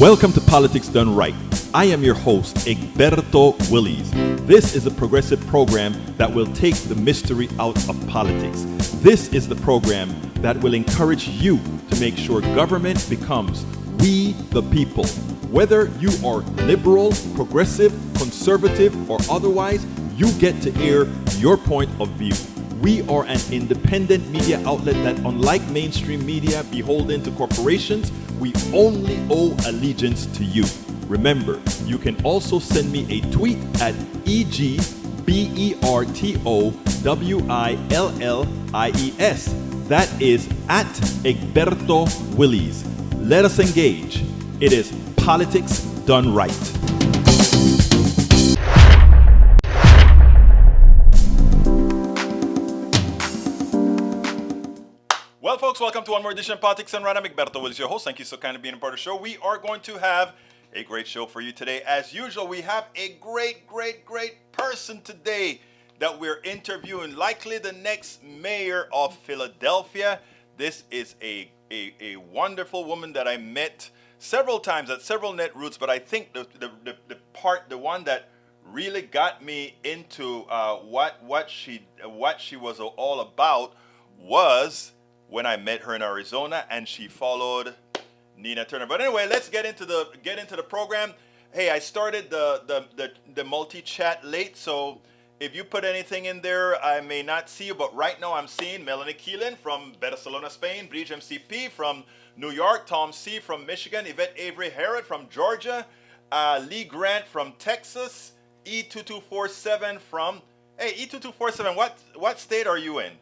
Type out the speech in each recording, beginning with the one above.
Welcome to Politics Done Right. I am your host, Egberto Willies. This is a progressive program that will take the mystery out of politics. This is the program that will encourage you to make sure government becomes we the people. Whether you are liberal, progressive, conservative, or otherwise, you get to air your point of view. We are an independent media outlet that, unlike mainstream media beholden to corporations, we only owe allegiance to you. Remember, you can also send me a tweet at EGBERTOWILLIES. That is at Egberto Willies. Let us engage. It is Politics Done Right. Well, folks, welcome to one more edition of Politics and Right. I'm Egberto Willies, your host. Thank you so kindly being a part of the show. We are going to have a great show for you today. As usual, we have a great person today that we're interviewing, likely the next mayor of Philadelphia. This is a wonderful woman that I met several times at several net routes, but I think the one that really got me into what she was all about was when I met her in Arizona, and she followed Nina Turner. But anyway, let's get into the program. Hey, I started the multi-chat late, so if you put anything in there, I may not see you, but right now I'm seeing Melanie Keelan from Barcelona, Spain, Prez MCP from New York, Tom C. from Michigan, Yvette Avery Herod from Georgia, Lee Grant from Texas, E2247 from, hey, E2247, what state are you in?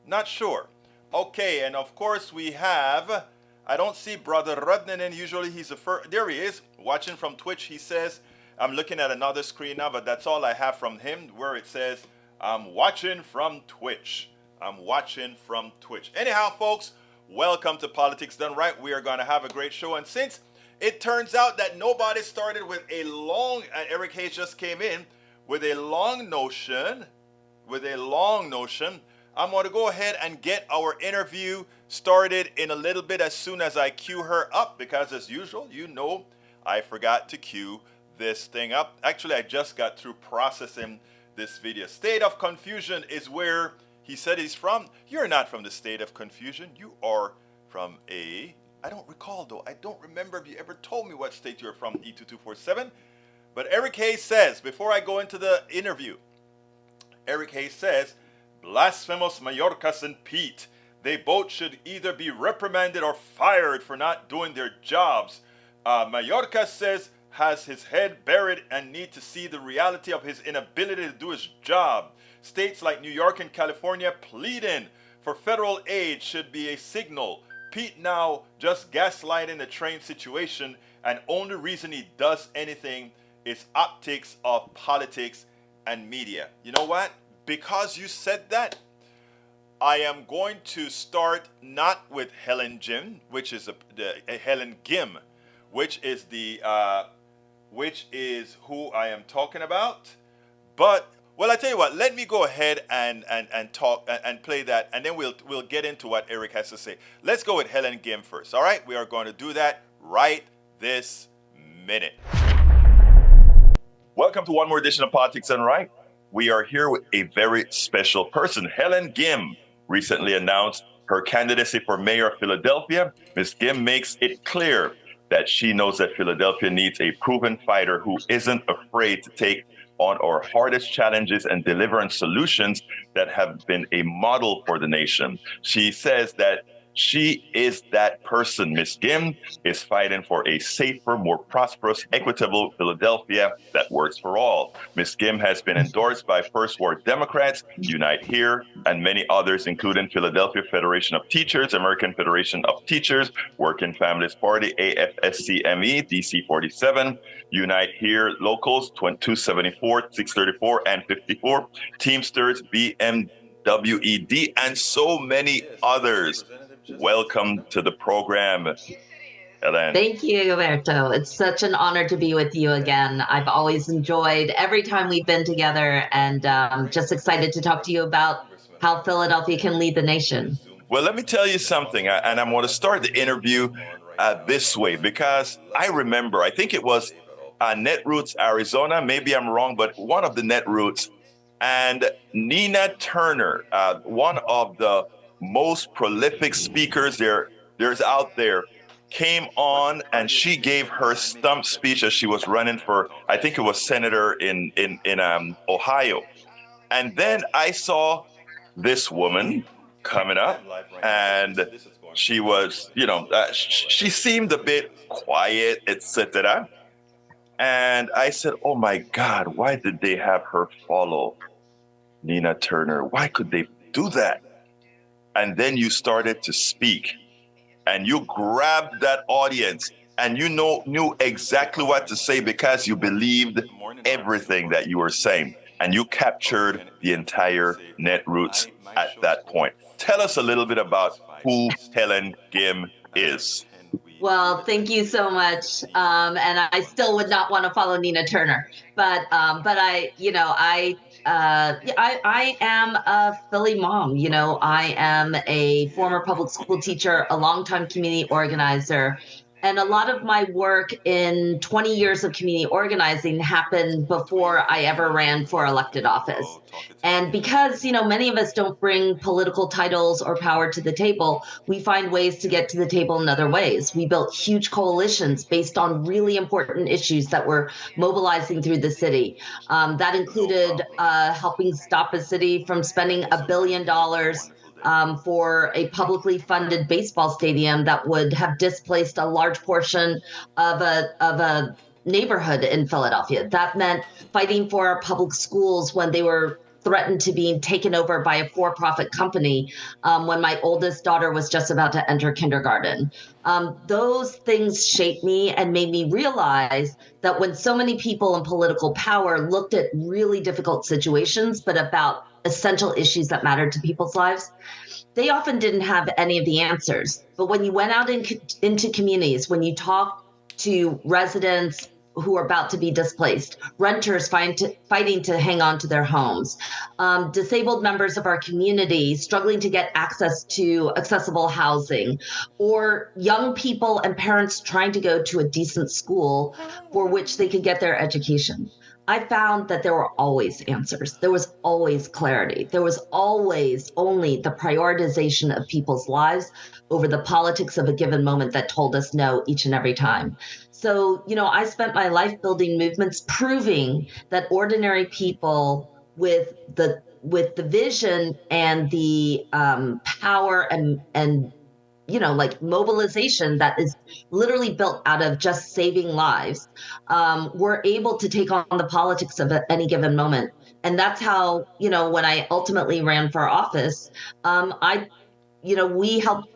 Not sure. Okay, and of course we have, I don't see Brother Rudnanen. Usually he's the first. There he is, watching from Twitch. He says, I'm looking at another screen now, but that's all I have from him, where it says, I'm watching from Twitch. I'm watching from Twitch. Anyhow, folks, welcome to Politics Done Right. We are going to have a great show. And since it turns out that nobody started with a long, and Eric Hayes just came in with a long notion, I'm going to go ahead and get our interview started in a little bit as soon as I cue her up, because as usual, you know, I forgot to cue this thing up. Actually, I just got through processing this video. State of Confusion is where he said he's from. You're not from the State of Confusion. You are from I don't recall though. I don't remember if you ever told me what state you're from, E2247. But Eric Hayes says, before I go into the interview, Eric Hayes says, blasphemous Mayorkas and Pete. They both should either be reprimanded or fired for not doing their jobs. Mayorkas says has his head buried and need to see the reality of his inability to do his job. States like New York and California pleading for federal aid should be a signal. Pete now just gaslighting the train situation, and only reason he does anything is optics of politics and media. You know what? Because you said that, I am going to start not with Helen Gym, which is Helen Gym, which is who I am talking about. But well, I tell you what, let me go ahead and talk and play that, and then we'll get into what Eric has to say. Let's go with Helen Gym first. All right, we are going to do that right this minute. Welcome to one more edition of Politics Done Right. We are here with a very special person. Helen Gym recently announced her candidacy for mayor of Philadelphia. Ms. Gym makes it clear that she knows that Philadelphia needs a proven fighter who isn't afraid to take on our hardest challenges and deliver on solutions that have been a model for the nation. She says that she is that person. Ms. Gym is fighting for a safer, more prosperous, equitable Philadelphia that works for all. Ms. Gym has been endorsed by First Ward Democrats, Unite Here, and many others, including Philadelphia Federation of Teachers, American Federation of Teachers, Working Families Party, AFSCME, DC 47, Unite Here Locals 274, 634, and 54, Teamsters, BMWED, and so many others. Welcome to the program, Helen. Thank you, Roberto. It's such an honor to be with you again. I've always enjoyed every time we've been together, and just excited to talk to you about how Philadelphia can lead the nation. Well, let me tell you something, and I'm going to start the interview this way, because I remember, I think it was Netroots, Arizona. Maybe I'm wrong, but one of the Netroots, and Nina Turner, one of the most prolific speakers there's out there, came on and she gave her stump speech as she was running for, I think it was senator in Ohio. And then I saw this woman coming up, and she was, she seemed a bit quiet, etc. And I said, oh my God, why did they have her follow Nina Turner? Why could they do that? And then you started to speak, and you grabbed that audience, and you knew exactly what to say because you believed everything that you were saying, and you captured the entire Netroots at that point. Tell us a little bit about who Helen Gym is. Well, thank you so much. And I still would not want to follow Nina Turner, but I am a Philly mom. I am a former public school teacher, a longtime community organizer. And a lot of my work in 20 years of community organizing happened before I ever ran for elected office. And because, many of us don't bring political titles or power to the table, we find ways to get to the table in other ways. We built huge coalitions based on really important issues that were mobilizing through the city. That included helping stop a city from spending $1 billion for a publicly funded baseball stadium that would have displaced a large portion of a neighborhood in Philadelphia. That meant fighting for our public schools when they were threatened to be taken over by a for-profit company when my oldest daughter was just about to enter kindergarten. Those things shaped me and made me realize that when so many people in political power looked at really difficult situations, but about essential issues that mattered to people's lives, they often didn't have any of the answers. But when you went out into communities, when you talked to residents who are about to be displaced, renters fighting to hang on to their homes, disabled members of our community struggling to get access to accessible housing, or young people and parents trying to go to a decent school for which they could get their education, I found that there were always answers. There was always clarity. There was always only the prioritization of people's lives over the politics of a given moment that told us no each and every time. So, I spent my life building movements proving that ordinary people with the vision and the power and mobilization that is literally built out of just saving lives, were able to take on the politics of any given moment. And that's how, when I ultimately ran for office, we helped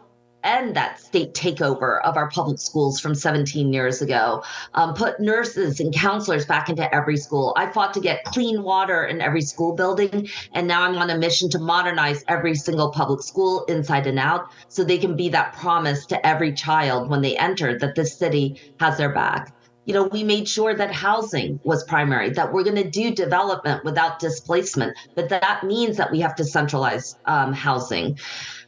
end that state takeover of our public schools from 17 years ago, put nurses and counselors back into every school. I fought to get clean water in every school building, and now I'm on a mission to modernize every single public school inside and out so they can be that promise to every child when they enter that this city has their back. We made sure that housing was primary, that we're going to do development without displacement, but that means that we have to centralize housing.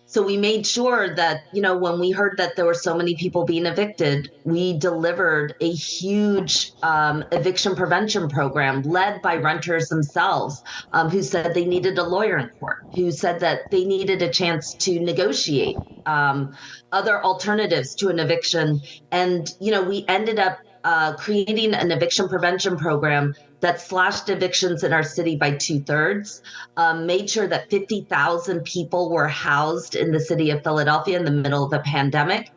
So we made sure that, when we heard that there were so many people being evicted, we delivered a huge eviction prevention program led by renters themselves, who said they needed a lawyer in court, who said that they needed a chance to negotiate other alternatives to an eviction. And, we ended up creating an eviction prevention program that slashed evictions in our city by 2/3, made sure that 50,000 people were housed in the city of Philadelphia in the middle of a pandemic,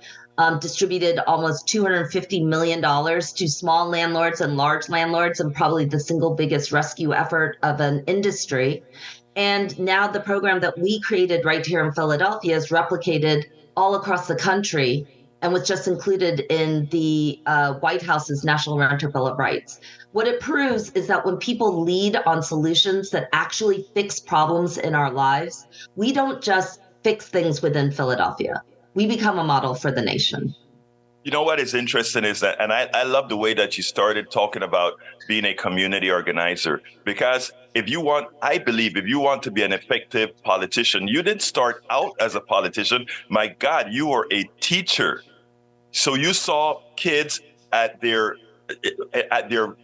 distributed almost $250 million to small landlords and large landlords, and probably the single biggest rescue effort of an industry. And now the program that we created right here in Philadelphia is replicated all across the country and was just included in the White House's National Renter Bill of Rights. What it proves is that when people lead on solutions that actually fix problems in our lives, we don't just fix things within Philadelphia. We become a model for the nation. You know what is interesting is that, and I love the way that you started talking about being a community organizer, because I believe if you want to be an effective politician, you didn't start out as a politician. My God, you were a teacher. So you saw kids at their at their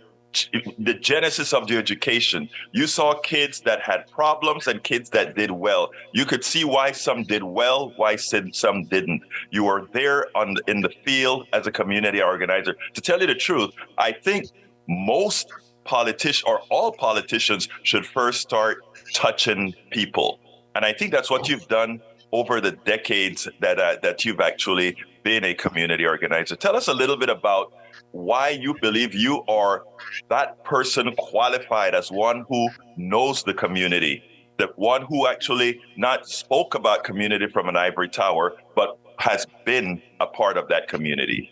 the genesis of their education. You saw kids that had problems and kids that did well. You could see why some did well, why some didn't. You were there in the field as a community organizer. To tell you the truth, I think most politicians or all politicians should first start touching people. And I think that's what you've done over the decades that you've actually been a community organizer. Tell us a little bit about why you believe you are that person qualified as one who knows the community, the one who actually not spoke about community from an ivory tower, but has been a part of that community.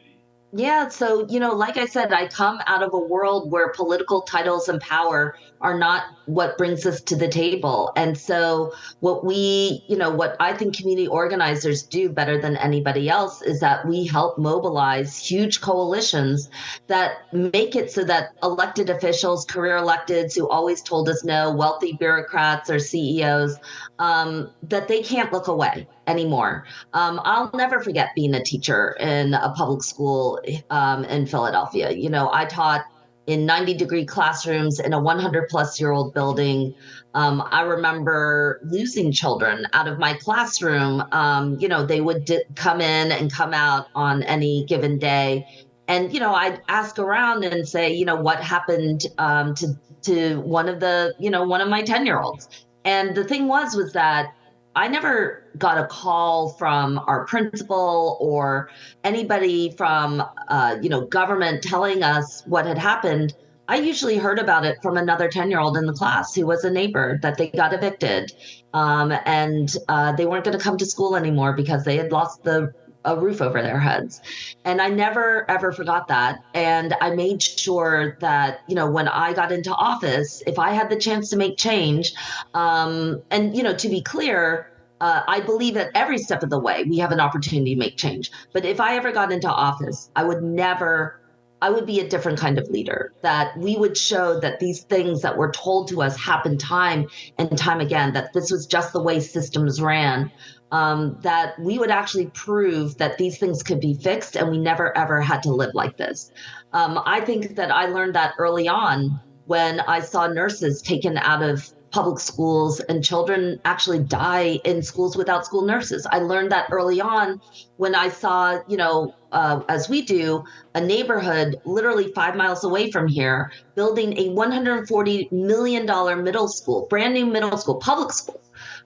Yeah, so, like I said, I come out of a world where political titles and power are not what brings us to the table. And so what I think community organizers do better than anybody else is that we help mobilize huge coalitions that make it so that elected officials, career electeds who always told us no, wealthy bureaucrats or CEOs, that they can't look away anymore. I'll never forget being a teacher in a public school in Philadelphia. I taught in 90-degree classrooms in a 100-plus-year-old building. I remember losing children out of my classroom. They would come in and come out on any given day. And, I'd ask around and say, what happened to one of my 10-year-olds. And the thing was that I never got a call from our principal or anybody from, government telling us what had happened. I usually heard about it from another 10-year-old in the class who was a neighbor that they got evicted. And they weren't going to come to school anymore because they had lost a roof over their heads. And I never, ever forgot that. And I made sure that, when I got into office, if I had the chance to make change, to be clear, I believe that every step of the way, we have an opportunity to make change. But if I ever got into office, I would be a different kind of leader, that we would show that these things that were told to us happened time and time again, that this was just the way systems ran. That we would actually prove that these things could be fixed and we never, ever had to live like this. I think that I learned that early on when I saw nurses taken out of public schools and children actually die in schools without school nurses. I learned that early on when I saw, as we do, a neighborhood literally 5 miles away from here, building a $140 million middle school, brand new middle school, public school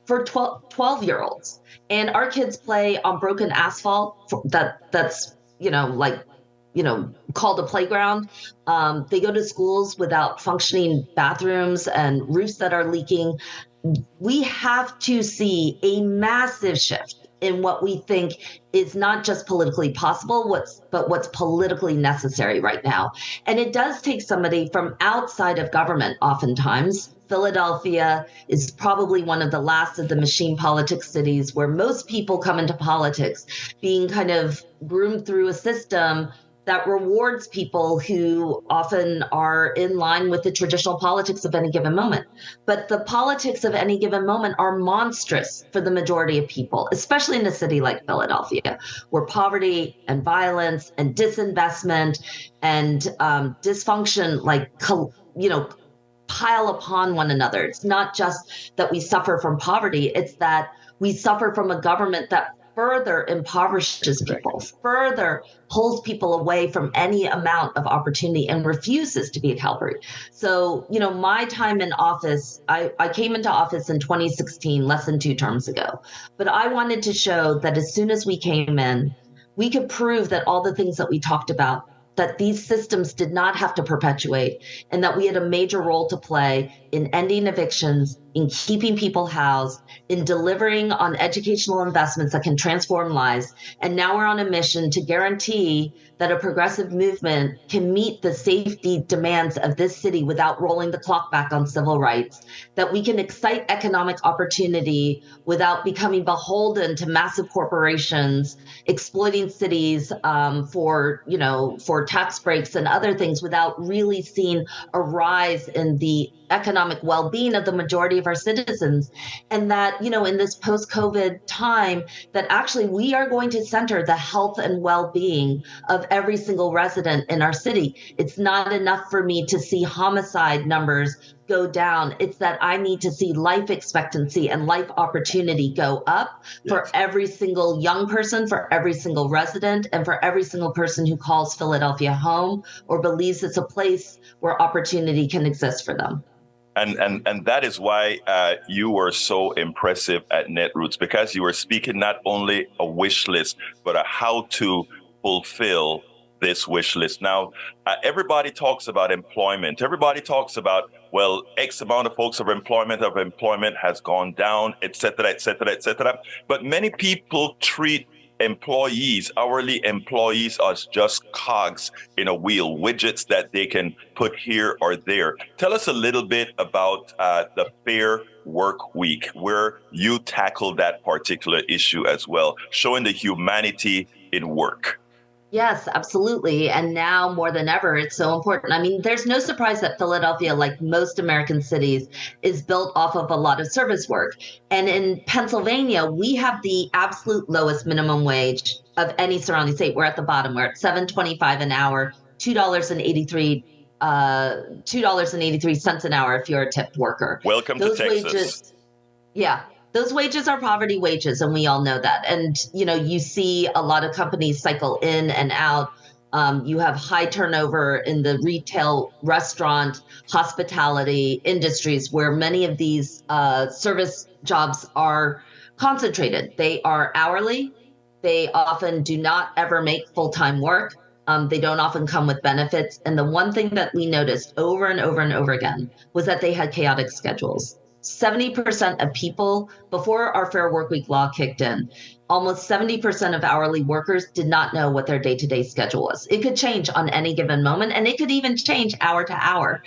for 12-year-olds. And our kids play on broken asphalt that's called a playground. They go to schools without functioning bathrooms and roofs that are leaking. We have to see a massive shift in what we think is not just politically possible, but what's politically necessary right now. And it does take somebody from outside of government oftentimes. Philadelphia is probably one of the last of the machine politics cities where most people come into politics being kind of groomed through a system that rewards people who often are in line with the traditional politics of any given moment. But the politics of any given moment are monstrous for the majority of people, especially in a city like Philadelphia, where poverty and violence and disinvestment and dysfunction pile upon one another. It's not just that we suffer from poverty, it's that we suffer from a government that further impoverishes people, further pulls people away from any amount of opportunity and refuses to be accountable. So, my time in office, I came into office in 2016, less than 2 terms ago. But I wanted to show that as soon as we came in, we could prove that all the things that we talked about, that these systems did not have to perpetuate, and that we had a major role to play in ending evictions, in keeping people housed, in delivering on educational investments that can transform lives. And now we're on a mission to guarantee that a progressive movement can meet the safety demands of this city without rolling the clock back on civil rights, that we can excite economic opportunity without becoming beholden to massive corporations, exploiting cities for tax breaks and other things without really seeing a rise in the economic well-being of the majority of our citizens. And that, in this post-COVID time, that actually we are going to center the health and well-being of every single resident in our city. It's not enough for me to see homicide numbers go down. It's that I need to see life expectancy and life opportunity go up for every single young person, for every single resident, and for every single person who calls Philadelphia home or believes it's a place where opportunity can exist for them. And that is why you were so impressive at Netroots, because you were speaking not only a wish list, but a how to fulfill this wish list. Now, everybody talks about employment. Everybody talks about, well, X amount of folks of employment has gone down, et cetera, et cetera, et cetera. But many people treat employees, hourly employees, as just cogs in a wheel, widgets that they can put here or there. Tell us a little bit about the Fair Work Week, where you tackle that particular issue as well, showing the humanity in work. Yes, absolutely. And now more than ever, it's so important. I mean, there's no surprise that Philadelphia, like most American cities, is built off of a lot of service work. And in Pennsylvania, we have the absolute lowest minimum wage of any surrounding state. We're at the bottom. We're at $7.25 an hour, $2.83 an hour if you're a tipped worker. Welcome to Texas. Those wages are poverty wages, and we all know that. And, you see a lot of companies cycle in and out. You have high turnover in the retail, restaurant, hospitality industries, where many of these service jobs are concentrated. They are hourly. They often do not ever make full-time work. They don't often come with benefits. And the one thing that we noticed over and over and over again was that they had chaotic schedules. 70% of people, before our Fair Workweek law kicked in, almost 70% of hourly workers did not know what their day-to-day schedule was. It could change on any given moment, and it could even change hour to hour.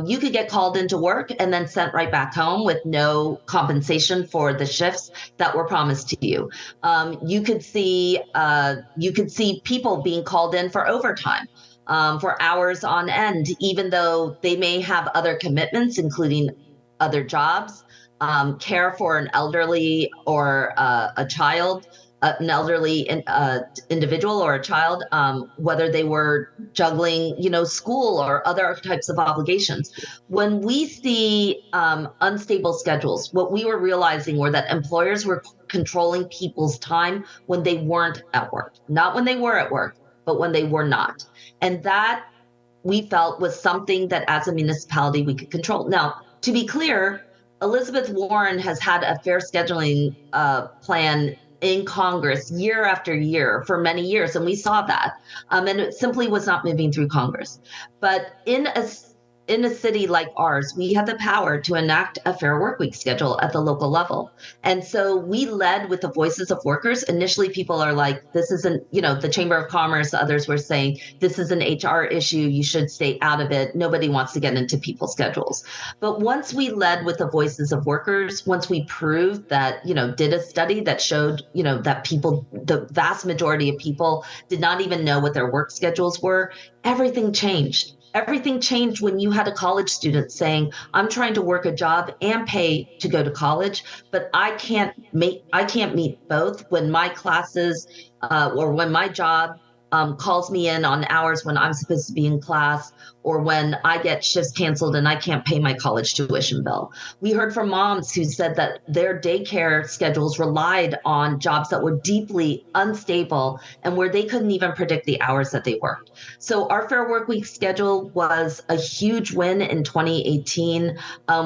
You could get called into work and then sent right back home with no compensation for the shifts that were promised to you. You could see people being called in for overtime. For hours on end, even though they may have other commitments, including other jobs, care for an elderly or a child, an elderly individual or a child, whether they were juggling, school or other types of obligations. When we see unstable schedules, what we were realizing were that employers were controlling people's time when they weren't at work, not when they were at work, but when they were not. And that we felt was something that as a municipality we could control. Now, to be clear, Elizabeth Warren has had a fair scheduling plan in Congress year after year for many years, and we saw that. And it simply was not moving through Congress. But in a city like ours, we have the power to enact a Fair Workweek schedule at the local level. And so we led with the voices of workers. Initially, people are like, this isn't, the Chamber of Commerce, others were saying, this is an HR issue, you should stay out of it. Nobody wants to get into people's schedules. But once we led with the voices of workers, once we proved that, did a study that showed, that people, the vast majority of people did not even know what their work schedules were, everything changed. Everything changed when you had a college student saying, I'm trying to work a job and pay to go to college, but I can't meet both when my classes or when my job calls me in on hours when I'm supposed to be in class, or when I get shifts canceled and I can't pay my college tuition bill. We heard from moms who said that their daycare schedules relied on jobs that were deeply unstable and where they couldn't even predict the hours that they worked. So our Fair Workweek schedule was a huge win in 2018.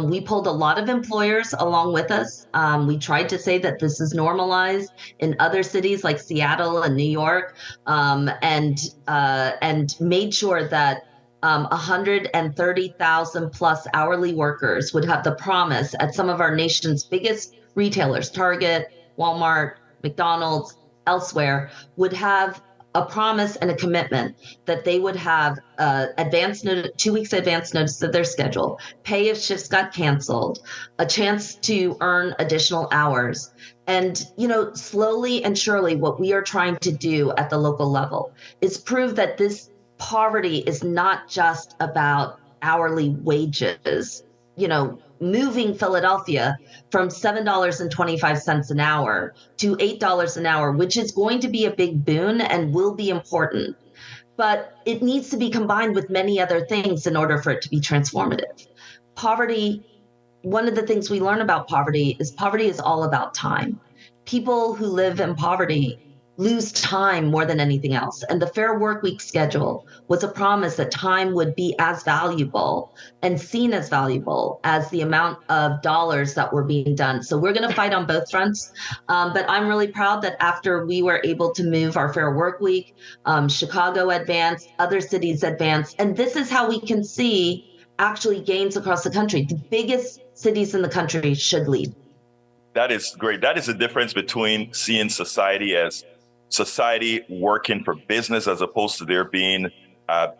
We pulled a lot of employers along with us. We tried to say that this is normalized in other cities like Seattle and New York, and made sure that 130,000 plus hourly workers would have the promise at some of our nation's biggest retailers, Target, Walmart, McDonald's, elsewhere, would have a promise and a commitment that they would have 2 weeks advance notice of their schedule, pay if shifts got canceled, a chance to earn additional hours. And, slowly and surely what we are trying to do at the local level is prove that this poverty is not just about hourly wages. moving Philadelphia from $7.25 an hour to $8 an hour, which is going to be a big boon and will be important. But it needs to be combined with many other things in order for it to be transformative. Poverty, one of the things we learn about poverty is all about time. People who live in poverty lose time more than anything else. And the Fair Work Week schedule was a promise that time would be as valuable and seen as valuable as the amount of dollars that were being done. So we're going to fight on both fronts. But I'm really proud that after we were able to move our Fair Work Week, Chicago advanced, other cities advanced. And this is how we can see actually gains across the country. The biggest cities in the country should lead. That is great. That is the difference between seeing society as society working for business as opposed to there being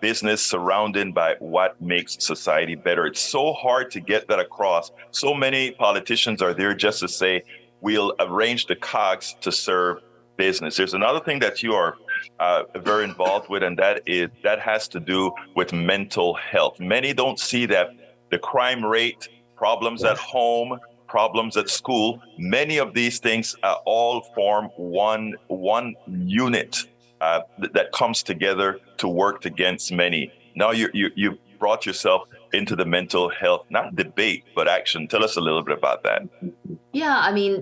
business surrounded by what makes society better. It's so hard to get that across. So many politicians are there just to say, we'll arrange the cogs to serve business. There's another thing that you are very involved with, and that has to do with mental health. Many don't see that the crime rate, problems at home, problems at school, many of these things all form one unit that comes together to work against many. Now you brought yourself into the mental health, not debate, but action. Tell us a little bit about that. Yeah, I mean,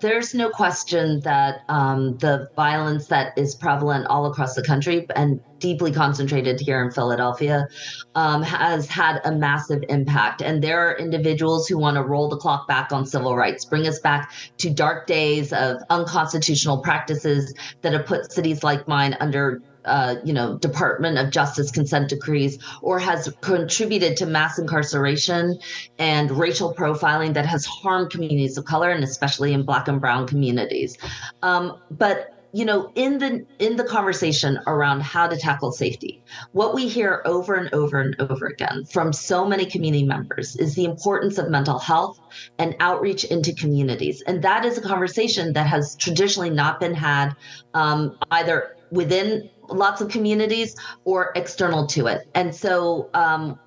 there's no question that the violence that is prevalent all across the country and deeply concentrated here in Philadelphia has had a massive impact. And there are individuals who want to roll the clock back on civil rights, bring us back to dark days of unconstitutional practices that have put cities like mine under Department of Justice consent decrees, or has contributed to mass incarceration and racial profiling that has harmed communities of color, and especially in Black and Brown communities. But in the conversation around how to tackle safety, what we hear over and over and over again from so many community members is the importance of mental health and outreach into communities. And that is a conversation that has traditionally not been had either within lots of communities or external to it. And so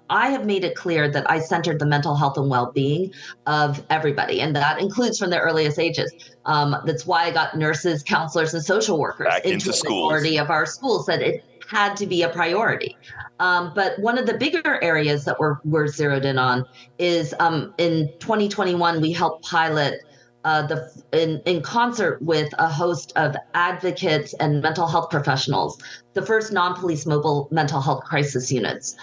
I have made it clear that I centered the mental health and well-being of everybody. And that includes from the earliest ages. That's why I got nurses, counselors, and social workers back into the majority of our schools, that it had to be a priority. But one of the bigger areas that we're zeroed in on is in 2021, we helped pilot in concert with a host of advocates and mental health professionals, the first non-police mobile mental health crisis units.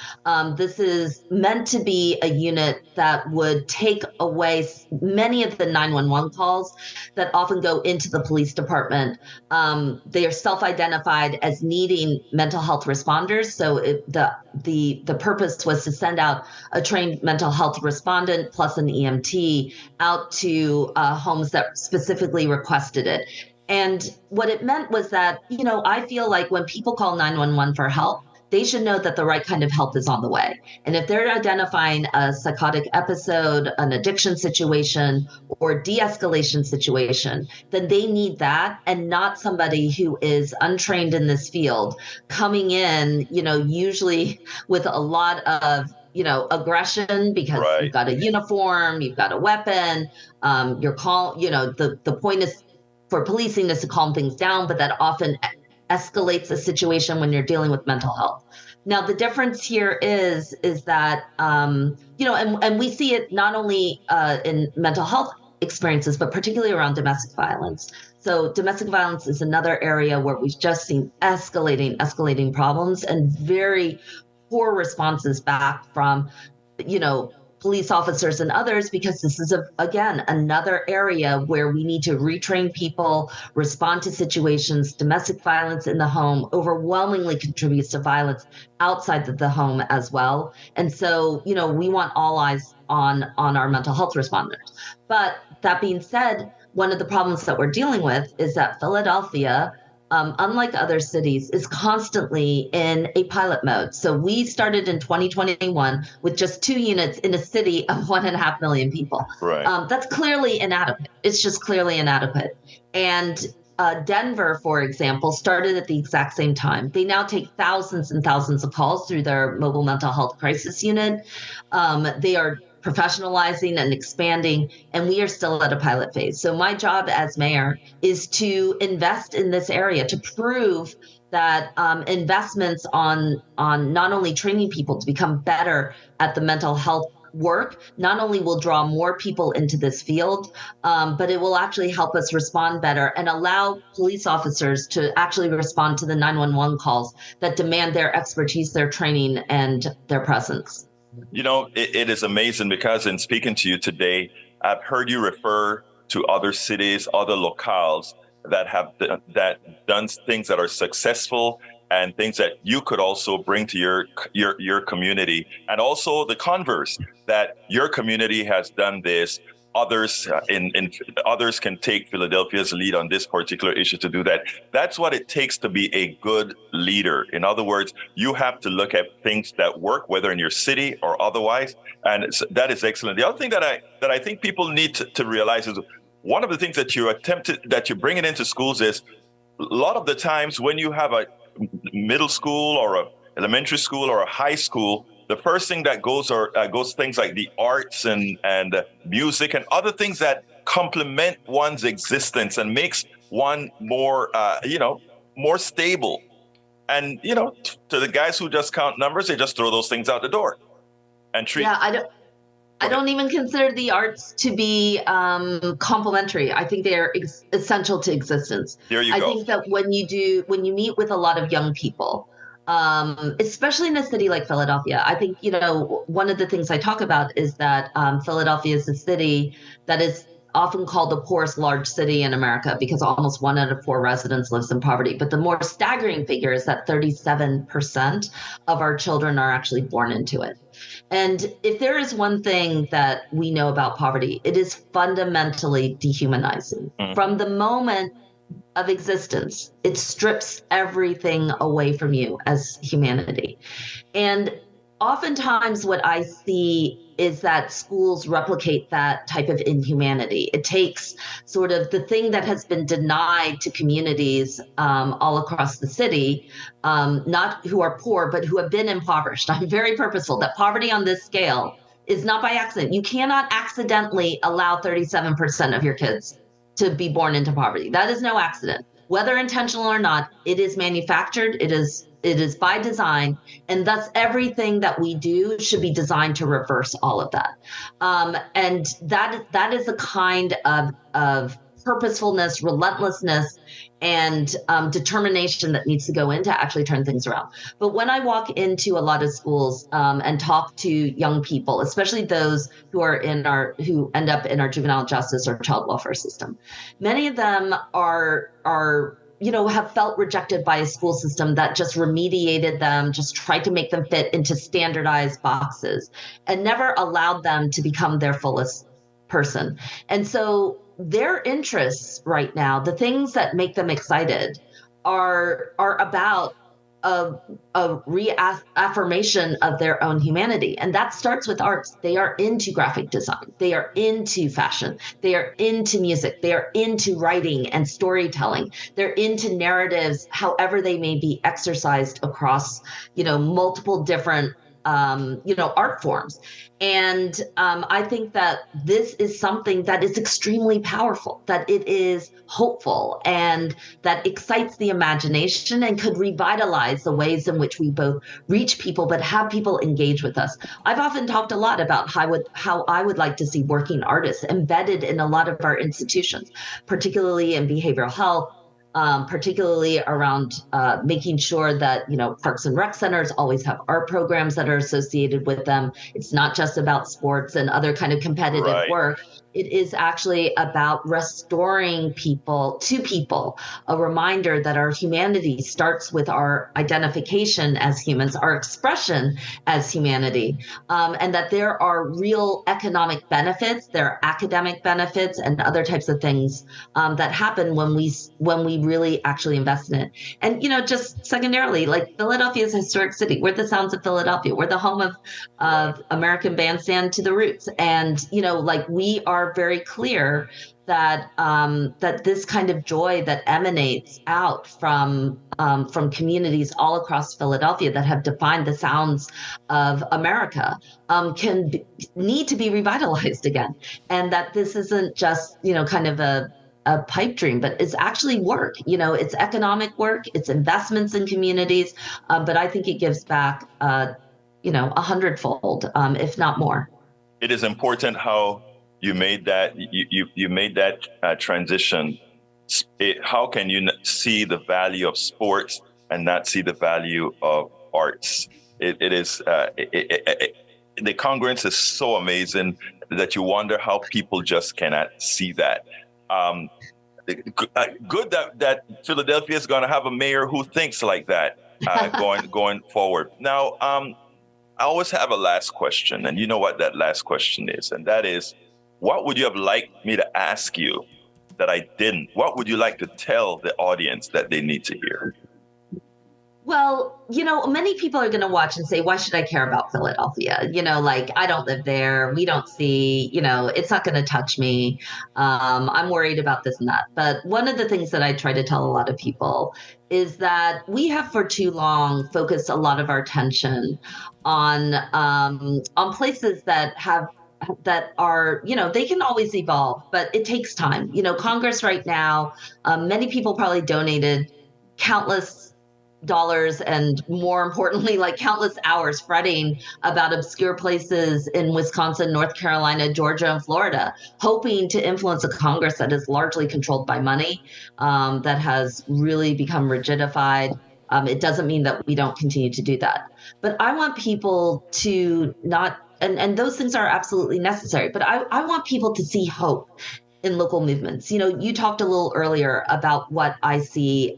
This is meant to be a unit that would take away many of the 911 calls that often go into the police department. They are self-identified as needing mental health responders. So the purpose was to send out a trained mental health respondent plus an EMT out to homes that specifically requested it. And what it meant was that, I feel like when people call 911 for help, they should know that the right kind of help is on the way. And if they're identifying a psychotic episode, an addiction situation, or de-escalation situation, then they need that, and not somebody who is untrained in this field coming in, usually with a lot of aggression because right. You've got a uniform, you've got a weapon, the point is for policing is to calm things down, but that often escalates a situation when you're dealing with mental health. Now, the difference here is that, and we see it not only in mental health experiences, but particularly around domestic violence. So domestic violence is another area where we've just seen escalating problems and very poor responses back from, police officers and others, because this is, again, another area where we need to retrain people, respond to situations. Domestic violence in the home overwhelmingly contributes to violence outside of the home as well. And so, we want all eyes on our mental health responders. But that being said, one of the problems that we're dealing with is that Philadelphia, unlike other cities, is constantly in a pilot mode. So we started in 2021 with just 2 units in a city of 1.5 million people. Right. That's clearly inadequate. It's just clearly inadequate. And Denver, for example, started at the exact same time. They now take thousands and thousands of calls through their mobile mental health crisis unit. They are professionalizing and expanding, and we are still at a pilot phase. So my job as mayor is to invest in this area to prove that investments on not only training people to become better at the mental health work not only will draw more people into this field, but it will actually help us respond better and allow police officers to actually respond to the 911 calls that demand their expertise, their training, and their presence. You know, it is amazing because in speaking to you today, I've heard you refer to other cities, other locales that have done things that are successful and things that you could also bring to your community, and also the converse, that your community has done this. Others others can take Philadelphia's lead on this particular issue to do that. That's what it takes to be a good leader. In other words, you have to look at things that work, whether in your city or otherwise, and that is excellent. The other thing that I think people need to realize is one of the things that you're bringing into schools is a lot of the times when you have a middle school or a elementary school or a high school, the first thing that goes things like the arts and music and other things that complement one's existence and makes one more more stable. And to the guys who just count numbers, they just throw those things out the door and treat. Yeah, I don't even consider the arts to be complementary. I think they're essential to existence. There you go. I think that when you meet with a lot of young people, especially in a city like Philadelphia, I think, one of the things I talk about is that Philadelphia is a city that is often called the poorest large city in America because almost 1 out of 4 residents lives in poverty. But the more staggering figure is that 37% of our children are actually born into it. And if there is one thing that we know about poverty, it is fundamentally dehumanizing. From the moment of existence, it strips everything away from you as humanity. And oftentimes what I see is that schools replicate that type of inhumanity. It takes sort of the thing that has been denied to communities all across the city, not who are poor, but who have been impoverished. I'm very purposeful that poverty on this scale is not by accident. You cannot accidentally allow 37% of your kids to be born into poverty. That is no accident. Whether intentional or not, it is manufactured, it is by design, and thus everything that we do should be designed to reverse all of that. And that is the kind of purposefulness, relentlessness, and determination that needs to go in to actually turn things around. But when I walk into a lot of schools and talk to young people, especially those who end up in our juvenile justice or child welfare system, many of them have felt rejected by a school system that just remediated them, just tried to make them fit into standardized boxes, and never allowed them to become their fullest person. And so their interests right now, the things that make them excited, are about a reaffirmation of their own humanity. And that starts with arts. They are into graphic design. They are into fashion. They are into music. They are into writing and storytelling. They're into narratives, however they may be exercised across, multiple different art forms. And I think that this is something that is extremely powerful, that it is hopeful, and that excites the imagination and could revitalize the ways in which we both reach people, but have people engage with us. I've often talked a lot about how I would like to see working artists embedded in a lot of our institutions, particularly in behavioral health, particularly around making sure that, parks and rec centers always have art programs that are associated with them. It's not just about sports and other kind of competitive work. It is actually about restoring people, a reminder that our humanity starts with our identification as humans, our expression as humanity, and that there are real economic benefits, there are academic benefits, and other types of things that happen when we really actually invest in it. And, just secondarily, like Philadelphia is a historic city. We're the sounds of Philadelphia. We're the home of American Bandstand to the Roots. And, we are very clear that this kind of joy that emanates out from communities all across Philadelphia that have defined the sounds of America need to be revitalized again, and that this isn't just kind of a pipe dream, but it's actually work. It's economic work, it's investments in communities, but I think it gives back, a hundredfold, if not more. It is important how you made that you made that transition. How can you see the value of sports and not see the value of arts? It is the congruence is so amazing that you wonder how people just cannot see that. Good that Philadelphia is going to have a mayor who thinks like that going forward. Now, I always have a last question, and you know what that last question is, and that is, what would you have liked me to ask you that I didn't? What would you like to tell the audience that they need to hear? Well, many people are going to watch and say, why should I care about Philadelphia? Like, I don't live there. We don't see, it's not going to touch me. I'm worried about this and that. But one of the things that I try to tell a lot of people is that we have for too long focused a lot of our attention on places that are, they can always evolve, but it takes time. Congress right now, many people probably donated countless dollars and, more importantly, like countless hours fretting about obscure places in Wisconsin, North Carolina, Georgia, and Florida, hoping to influence a Congress that is largely controlled by money, that has really become rigidified. It doesn't mean that we don't continue to do that. But I want people to not, and those things are absolutely necessary, but I want people to see hope in local movements. You talked a little earlier about what I see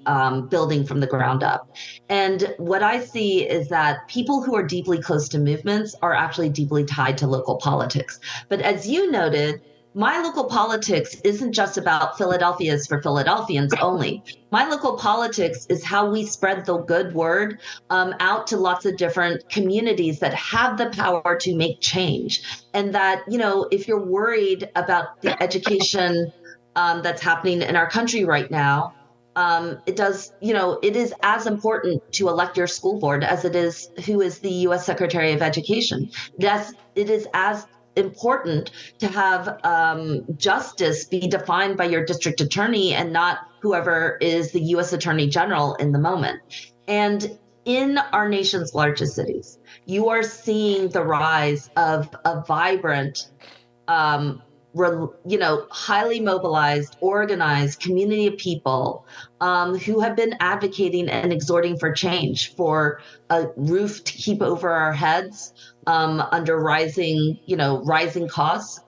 building from the ground up. And what I see is that people who are deeply close to movements are actually deeply tied to local politics. But as you noted, my local politics isn't just about Philadelphia's for Philadelphians only. My local politics is how we spread the good word out to lots of different communities that have the power to make change. And that, if you're worried about the education that's happening in our country right now, it is as important to elect your school board as it is who is the U.S. Secretary of Education. It is as important to have justice be defined by your district attorney and not whoever is the U.S. Attorney General in the moment. And in our nation's largest cities, you are seeing the rise of a vibrant, highly mobilized, organized community of people who have been advocating and exhorting for change, for a roof to keep over our heads under rising costs,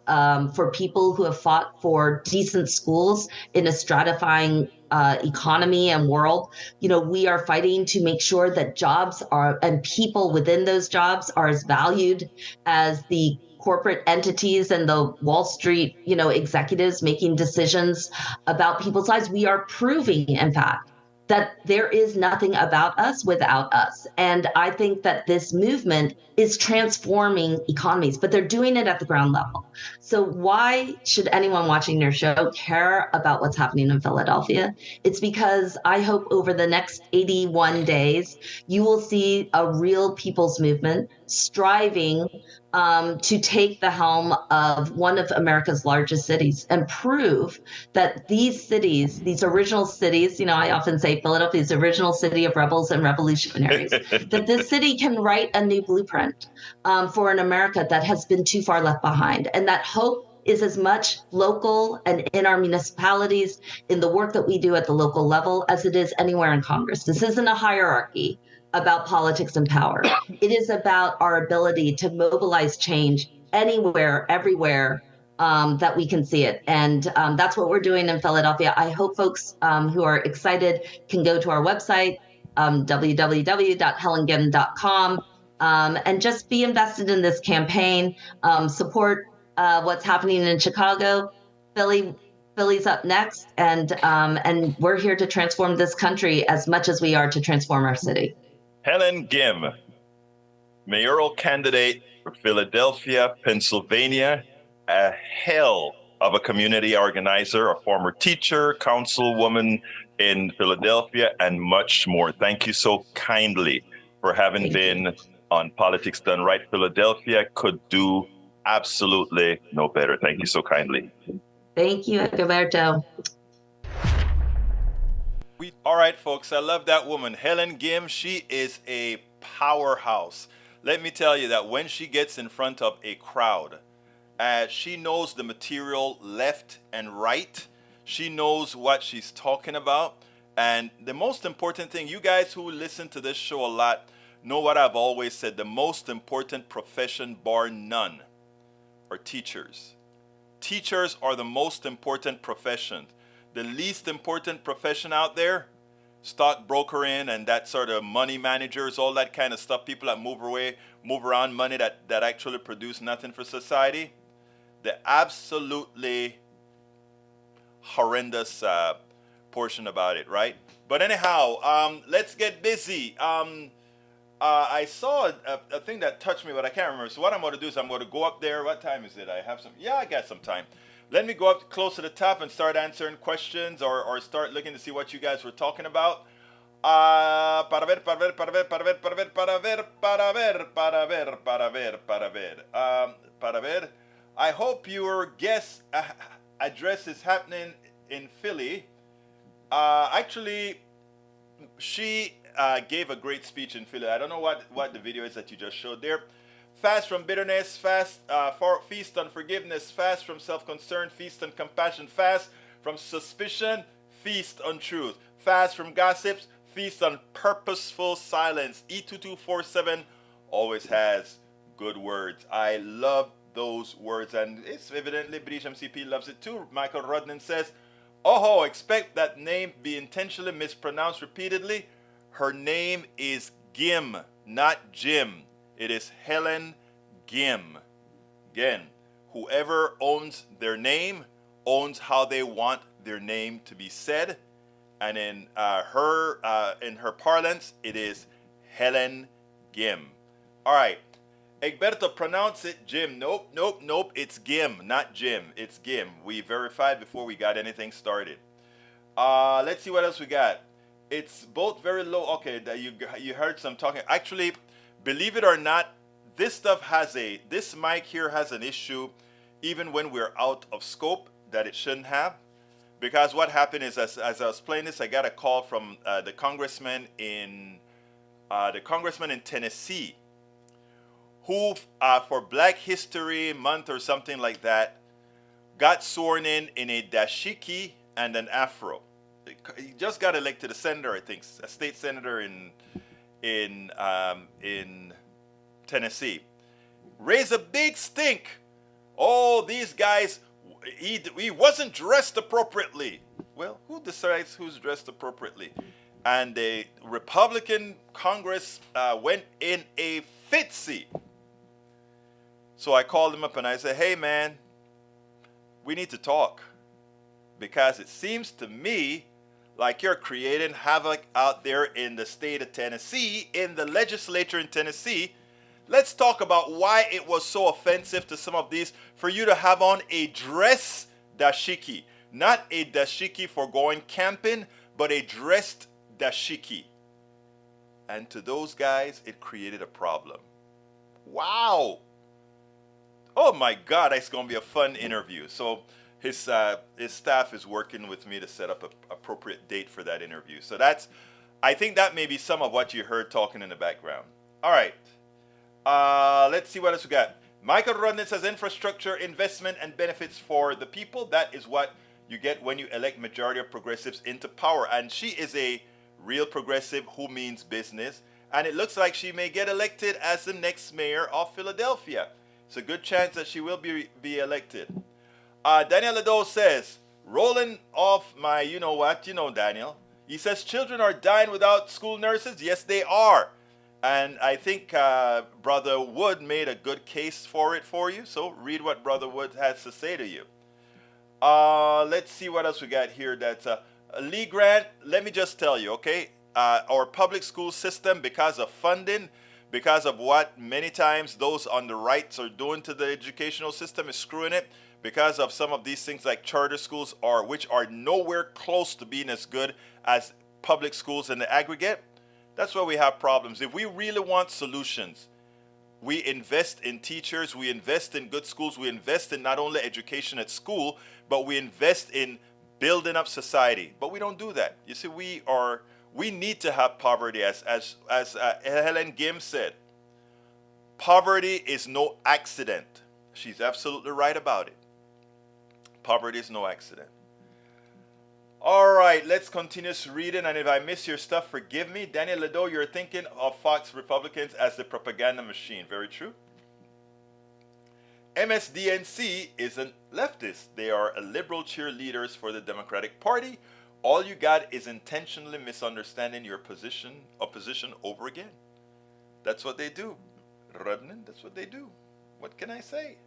for people who have fought for decent schools in a stratifying economy and world. We are fighting to make sure that jobs and people within those jobs are as valued as the corporate entities and the Wall Street, executives making decisions about people's lives. We are proving, in fact, that there is nothing about us without us. And I think that this movement is transforming economies, but they're doing it at the ground level. So why should anyone watching your show care about what's happening in Philadelphia? It's because I hope over the next 81 days, you will see a real people's movement striving to take the helm of one of America's largest cities and prove that these cities, these original cities, I often say Philadelphia is the original city of rebels and revolutionaries, that this city can write a new blueprint for an America that has been too far left behind. And that hope is as much local and in our municipalities, in the work that we do at the local level, as it is anywhere in Congress. This isn't a hierarchy about politics and power. It is about our ability to mobilize change anywhere, everywhere that we can see it. And that's what we're doing in Philadelphia. I hope folks who are excited can go to our website, www.helengym.com, and just be invested in this campaign, support what's happening in Chicago. Philly's up next, and we're here to transform this country as much as we are to transform our city. Helen Gym, mayoral candidate for Philadelphia, Pennsylvania, a hell of a community organizer, a former teacher, councilwoman in Philadelphia, and much more. Thank you so kindly for having been on Politics Done Right. Philadelphia could do absolutely no better. Thank you so kindly. Thank you, Roberto. All right, folks, I love that woman, Helen Gym. She is a powerhouse. Let me tell you that when she gets in front of a crowd, she knows the material left and right. She knows what she's talking about. And the most important thing, you guys who listen to this show a lot know what I've always said. The most important profession, bar none, are teachers. Teachers are the most important profession. The least important profession out there, stockbrokering and that sort of money managers, all that kind of stuff, people that move around money that actually produce nothing for society. The absolutely horrendous portion about it, right? But anyhow, let's get busy. I saw a thing that touched me, but I can't remember. So what I'm going to do is I'm going to go up there. What time is it? I have some. Yeah, I got some time. Let me go up close to the top and start answering questions or start looking to see what you guys were talking about. Para ver. I hope your guest address is happening in Philly. Actually, she gave a great speech in Philly. I don't know what the video is that you just showed there. Fast from bitterness, feast on forgiveness, fast from self-concern, feast on compassion, fast from suspicion, feast on truth, fast from gossips, feast on purposeful silence. E2247 always has good words. I love those words, and it's evidently British MCP loves it too. Michael Rudnan says, "Oh, expect that name be intentionally mispronounced repeatedly. Her name is Gym, not Jim. It is Helen Gym." Again, whoever owns their name owns how they want their name to be said, and in her parlance, it is Helen Gym. All right, Egberto, pronounce it Jim. Nope. It's Gym, not Jim. It's Gym. We verified before we got anything started. Let's see what else we got. It's both very low. Okay, you heard some talking. Actually, believe it or not, this mic here has an issue even when we're out of scope that it shouldn't have. Because what happened is, as I was playing this, I got a call from the congressman in Tennessee, who for Black History Month or something like that, got sworn in a dashiki and an afro. He just got elected a senator, I think, a state senator in Tennessee. Raised a big stink. Oh, these guys, he wasn't dressed appropriately. Well, who decides who's dressed appropriately? And the Republican Congress went in a fitsy. So I called him up and I said, "Hey man, we need to talk, because it seems to me like you're creating havoc out there in the state of Tennessee, in the legislature in Tennessee. Let's talk about why it was so offensive to some of these for you to have on a dress dashiki. Not a dashiki for going camping, but a dressed dashiki." And to those guys, it created a problem. Wow. Oh my God, it's going to be a fun interview. So his staff is working with me to set up an appropriate date for that interview. So I think that may be some of what you heard talking in the background. All right. Let's see what else we got. Michael Rudnitz says infrastructure, investment, and benefits for the people. That is what you get when you elect majority of progressives into power. And she is a real progressive who means business. And it looks like she may get elected as the next mayor of Philadelphia. It's a good chance that she will be elected. Daniel Lado says, rolling off my you know what, Daniel. He says, children are dying without school nurses. Yes, they are. And I think Brother Wood made a good case for it for you. So read what Brother Wood has to say to you. Let's see what else we got here. That's Lee Grant. Let me just tell you, okay? Our public school system, because of funding, because of what many times those on the rights are doing to the educational system is screwing it, because of some of these things like charter schools are, which are nowhere close to being as good as public schools in the aggregate. That's why we have problems. If we really want solutions, we invest in teachers, we invest in good schools, we invest in not only education at school, but we invest in building up society. But we don't do that. You see, we need to have poverty, as Helen Gym said. Poverty is no accident. She's absolutely right about it. Poverty is no accident. All right, let's continue reading. And if I miss your stuff, forgive me. Daniel Ledo, you're thinking of Fox Republicans as the propaganda machine. Very true. MSDNC isn't leftist. They are a liberal cheerleaders for the Democratic Party. All you got is intentionally misunderstanding your opposition over again. That's what they do. Rudnan, that's what they do. What can I say?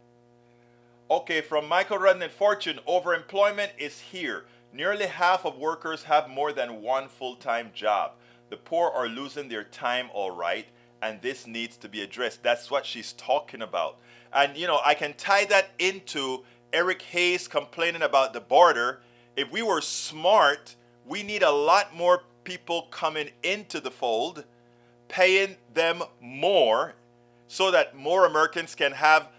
Okay, from Michael Rudnan, Fortune, overemployment is here. Nearly half of workers have more than one full-time job. The poor are losing their time, all right, and this needs to be addressed. That's what she's talking about. And, you know, I can tie that into Eric Hayes complaining about the border. If we were smart, we need a lot more people coming into the fold, paying them more so that more Americans can have,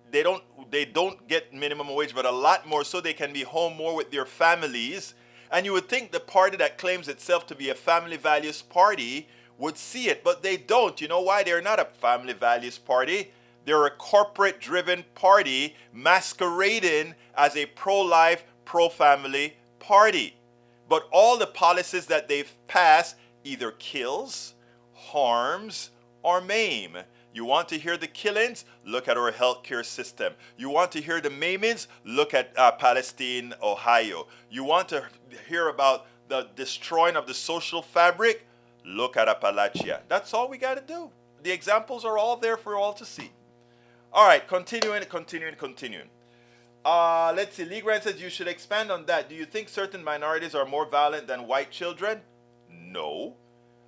they don't get minimum wage, but a lot more so they can be home more with their families. And you would think the party that claims itself to be a family values party would see it, but they don't. You know why? They're not a family values party. They're a corporate-driven party masquerading as a pro-life, pro-family party. But all the policies that they've passed either kills, harms, or maim. You want to hear the killings? Look at our healthcare system. You want to hear the maimings? Look at Palestine, Ohio. You want to hear about the destroying of the social fabric? Look at Appalachia. That's all we got to do. The examples are all there for all to see. All right, continuing. Let's see. Lee Grant says you should expand on that. Do you think certain minorities are more violent than white children? No.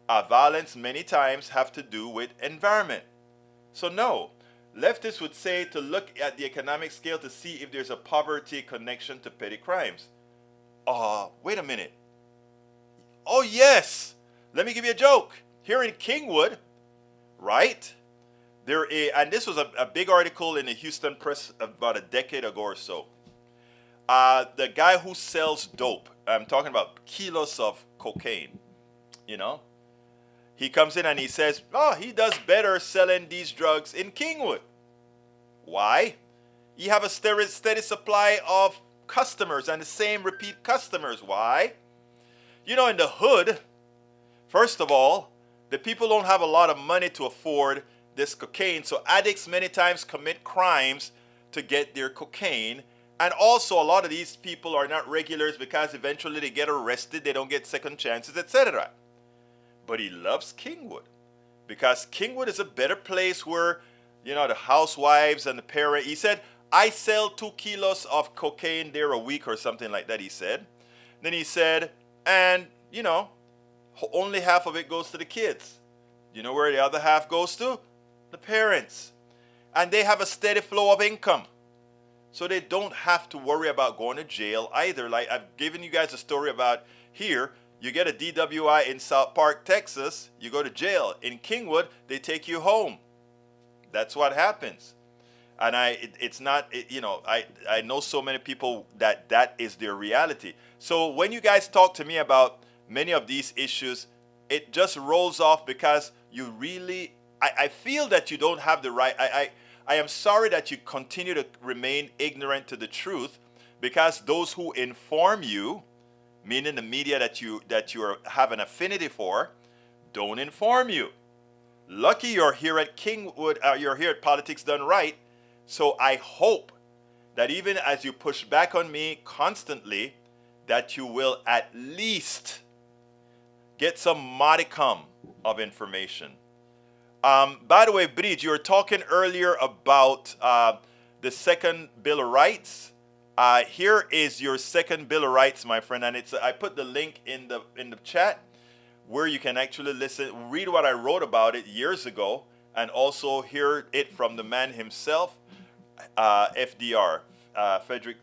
Violence many times have to do with environment. So no. Leftists would say to look at the economic scale to see if there's a poverty connection to petty crimes. Wait a minute. Oh yes. Let me give you a joke. Here in Kingwood, right? And this was a big article in the Houston Press about a decade ago or so. The guy who sells dope, I'm talking about kilos of cocaine, you know, he comes in and he says, he does better selling these drugs in Kingwood. Why? You have a steady supply of customers and the same repeat customers. Why? You know, in the hood, first of all, the people don't have a lot of money to afford this cocaine, so addicts many times commit crimes to get their cocaine. And also a lot of these people are not regulars because eventually they get arrested, they don't get second chances, etc. But he loves Kingwood because Kingwood is a better place where, you know, the housewives and the parents, he said, I sell 2 kilos of cocaine there a week or something like that, he said. Then he said, and, you know, only half of it goes to the kids. You know where the other half goes to? The parents. And they have a steady flow of income. So they don't have to worry about going to jail either. Like I've given you guys a story about here. You get a DWI in South Park, Texas. You go to jail. In Kingwood, they take you home. That's what happens. And I know so many people that is their reality. So when you guys talk to me about many of these issues, it just rolls off because you really, I feel that you don't have the right, I am sorry that you continue to remain ignorant to the truth because those who inform you, meaning the media that you have an affinity for, don't inform you. Lucky you're here at Kingwood, you're here at Politics Done Right. So I hope that even as you push back on me constantly, that you will at least get some modicum of information. By the way, Bridge, you were talking earlier about the second Bill of Rights. Here is your second Bill of Rights, my friend, and I put the link in the chat. where you can actually read what I wrote about it years ago, and also hear it from the man himself, FDR, Frederick.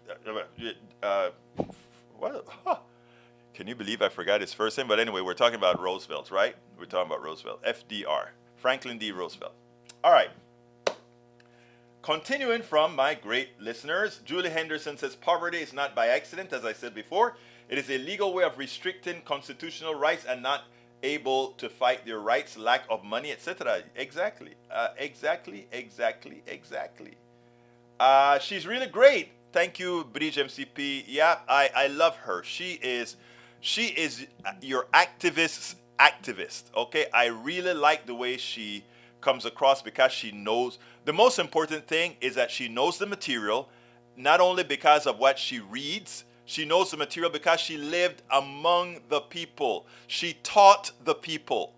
What? Huh. Can you believe I forgot his first name? But anyway, we're talking about Roosevelt, right? We're talking about Roosevelt. FDR. Franklin D. Roosevelt. All right. Continuing from my great listeners, Julie Henderson says, poverty is not by accident, as I said before. It is a legal way of restricting constitutional rights and not able to fight their rights, lack of money, etc. Exactly. Exactly. She's really great. Thank you, Prez MCP. Yeah, I love her. She is your activist, okay? I really like the way she comes across because she knows. The most important thing is that she knows the material, not only because of what she reads. She knows the material because she lived among the people. She taught the people.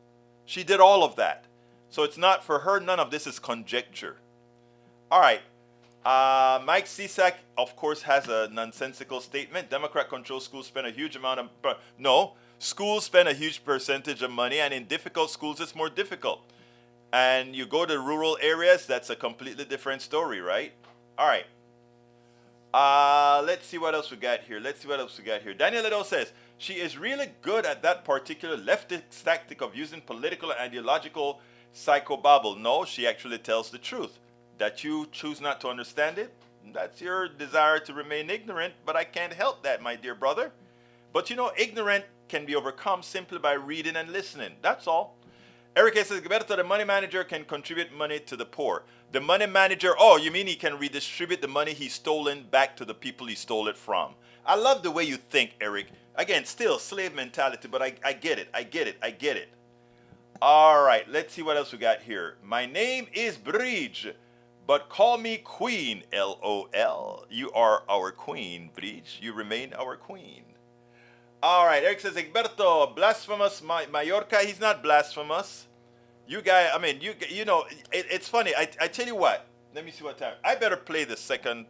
She did all of that. So it's not, for her, none of this is conjecture. All right. Mike Cisak, of course, has a nonsensical statement. Democrat-controlled schools spend a huge amount of... No, schools spend a huge percentage of money, and in difficult schools, it's more difficult. And you go to rural areas, that's a completely different story, right? All right. Let's see what else we got here. Daniel Lido says, she is really good at that particular leftist tactic of using political and ideological psychobabble. No, she actually tells the truth. That you choose not to understand it, that's your desire to remain ignorant, but I can't help that, my dear brother. But you know, ignorant can be overcome simply by reading and listening. That's all. Eric says, Gilberto, the money manager can contribute money to the poor. The money manager, oh, you mean he can redistribute the money he's stolen back to the people he stole it from? I love the way you think, Eric. Again, still slave mentality, but I get it. All right, let's see what else we got here. My name is Prez, but call me Queen, LOL. You are our queen, Prez. You remain our queen. All right, Eric says, Egberto, blasphemous Mallorca. He's not blasphemous. You guys, I mean, you know, it's funny. I tell you what. Let me see what time. I better play the second.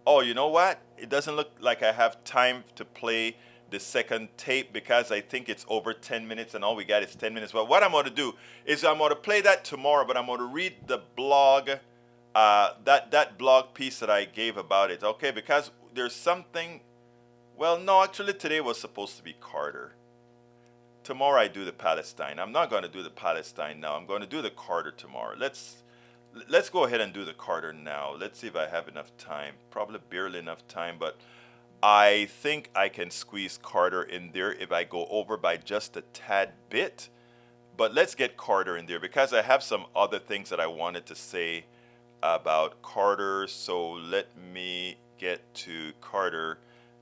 Oh, you know what? It doesn't look like I have time to play the second tape because I think it's over 10 minutes and all we got is 10 minutes. But what I'm going to do is I'm going to play that tomorrow, but I'm going to read the blog, that blog piece that I gave about it, okay? Because there's something, well, no, actually today was supposed to be Carter. Tomorrow I do the Palestine. I'm not going to do the Palestine now. I'm going to do the Carter tomorrow. Let's go ahead and do the Carter now. Let's see if I have enough time. Probably barely enough time, but I think I can squeeze Carter in there if I go over by just a tad bit. But let's get Carter in there because I have some other things that I wanted to say about Carter. So let me get to Carter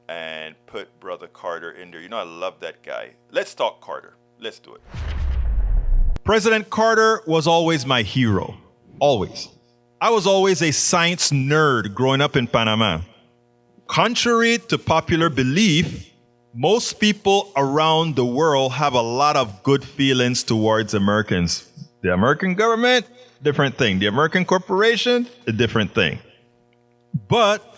and put Brother Carter in there. You know, I love that guy. Let's talk Carter. Let's do it. President Carter was always my hero. Always. I was always a science nerd growing up in Panama. Contrary to popular belief, most people around the world have a lot of good feelings towards Americans. The American government, different thing. The American corporation, a different thing. But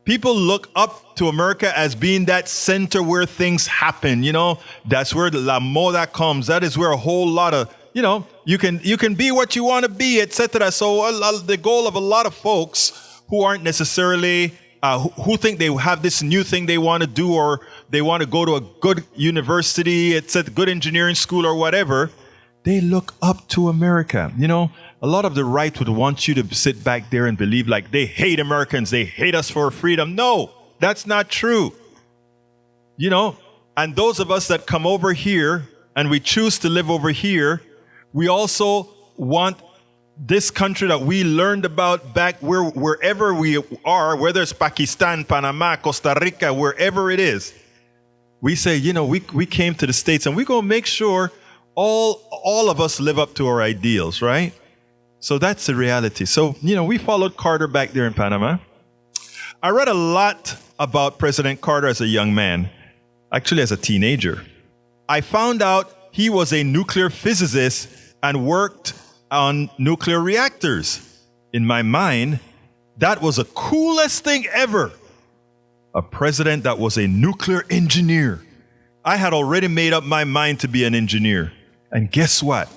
people look up to America as being that center where things happen. You know, that's where the la moda comes. That is where a whole lot of, you know, you can be what you want to be, etc. So the goal of a lot of folks who aren't necessarily who think they have this new thing they want to do, or they want to go to a good university, it's a good engineering school or whatever, they look up to America. You know, a lot of the right would want you to sit back there and believe like they hate Americans, they hate us for freedom. No, that's not true. You know, and those of us that come over here and we choose to live over here, we also want this country that we learned about back wherever we are, whether it's Pakistan, Panama, Costa Rica, wherever it is. We say, you know, we came to the States and we're going to make sure all of us live up to our ideals, right? So that's the reality. So, you know, we followed Carter back there in Panama. I read a lot about President Carter as a young man, actually as a teenager. I found out he was a nuclear physicist and worked on nuclear reactors. In my mind, that was the coolest thing ever. A president that was a nuclear engineer. I had already made up my mind to be an engineer. And guess what?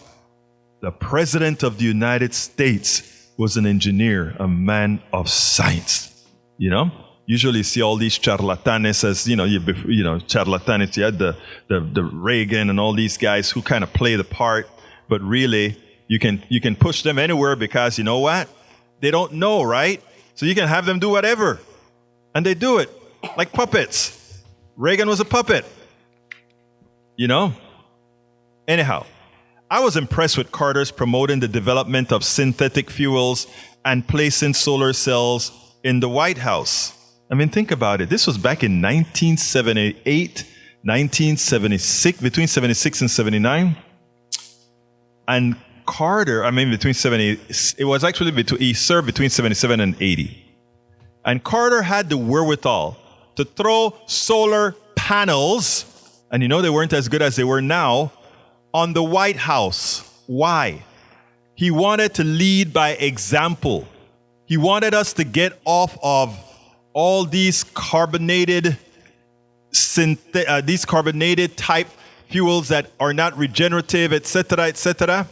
The President of the United States was an engineer, a man of science. You know? Usually you see all these charlatanes as, charlatanes. You had the Reagan and all these guys who kind of play the part. But really, you can push them anywhere because you know what? They don't know, right? So you can have them do whatever. And they do it like puppets. Reagan was a puppet. You know? Anyhow, I was impressed with Carter's promoting the development of synthetic fuels and placing solar cells in the White House. I mean, think about it. This was back in 1978, 1976, between 76 and 79. And Carter, between 70, it was actually he served between 77 and 80. And Carter had the wherewithal to throw solar panels, and they weren't as good as they were now, on the White House. Why? He wanted to lead by example. He wanted us to get off of all these carbonated type fuels that are not regenerative, etc.,